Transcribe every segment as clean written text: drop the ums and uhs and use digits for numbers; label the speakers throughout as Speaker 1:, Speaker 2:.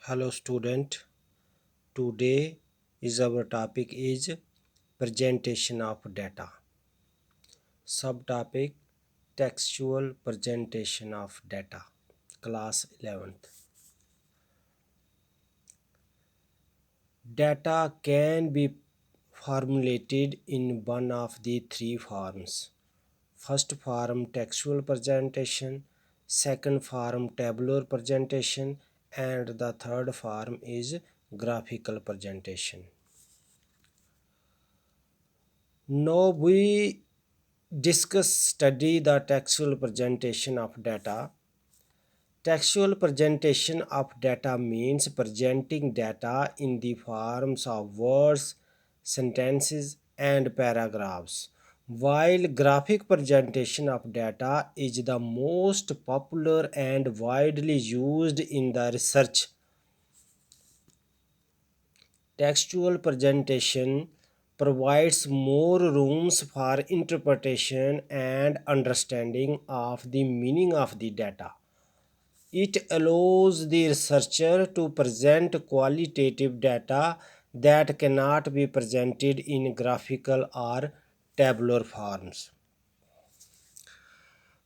Speaker 1: Hello student, today is our topic is presentation of data. Subtopic textual presentation of data. Class 11th. Data can be formulated in one of the three forms. First form textual presentation, second form tabular presentation, and the third form is graphical presentation. Now we study the textual presentation of data. Textual presentation of data means presenting data in the forms of words, sentences, and paragraphs. While graphic presentation of data is the most popular and widely used in the research, textual presentation provides more rooms for interpretation and understanding of the meaning of the data. It allows the researcher to present qualitative data that cannot be presented in graphical or tabular forms.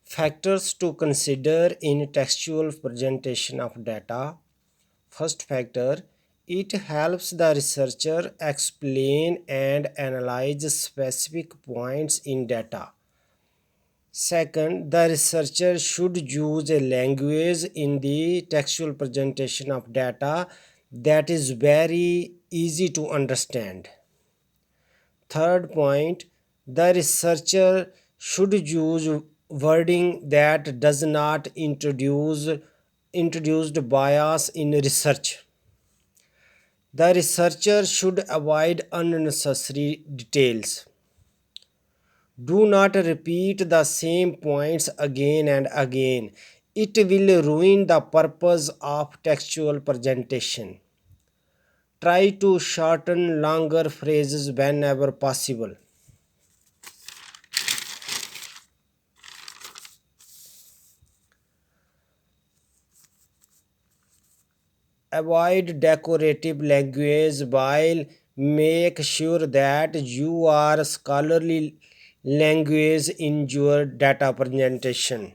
Speaker 1: Factors to consider in textual presentation of data. First factor, it helps the researcher explain and analyze specific points in data. Second, the researcher should use a language in the textual presentation of data that is very easy to understand. Third point, the researcher should use wording that does not introduce bias in research. The researcher should avoid unnecessary details. Do not repeat the same points again and again. It will ruin the purpose of textual presentation. Try to shorten longer phrases whenever possible. Avoid decorative language while make sure that you are scholarly language in your data presentation.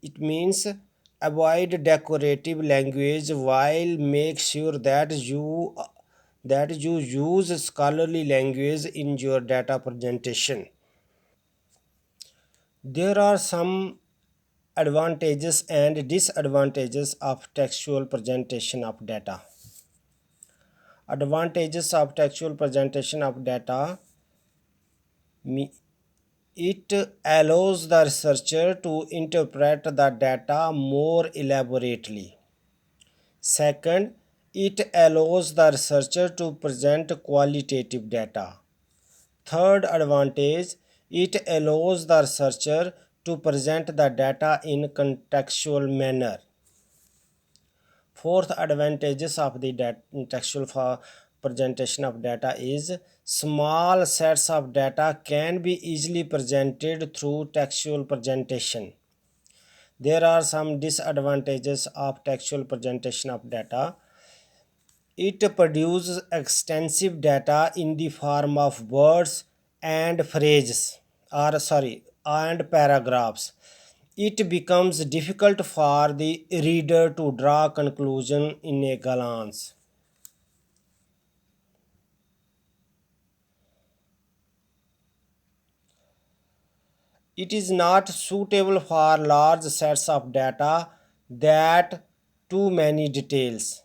Speaker 1: It means avoid decorative language while make sure that you use scholarly language in your data presentation. There are some advantages and disadvantages of textual presentation of data. Advantages of textual presentation of data: it allows the researcher to interpret the data more elaborately. Second, it allows the researcher to present qualitative data. Third advantage, it allows the researcher to present the data in contextual manner. Fourth advantages of the textual presentation of data is small sets of data can be easily presented through textual presentation. There are some disadvantages of textual presentation of data. It produces extensive data in the form of words and phrases and paragraphs. It becomes difficult for the reader to draw conclusion in a glance. It is not suitable for large sets of data that too many details.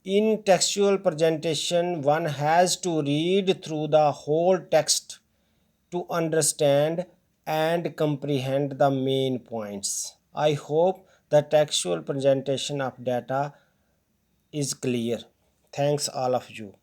Speaker 1: In textual presentation, one has to read through the whole text to understand and comprehend the main points. I hope the textual presentation of data is clear. Thanks all of you.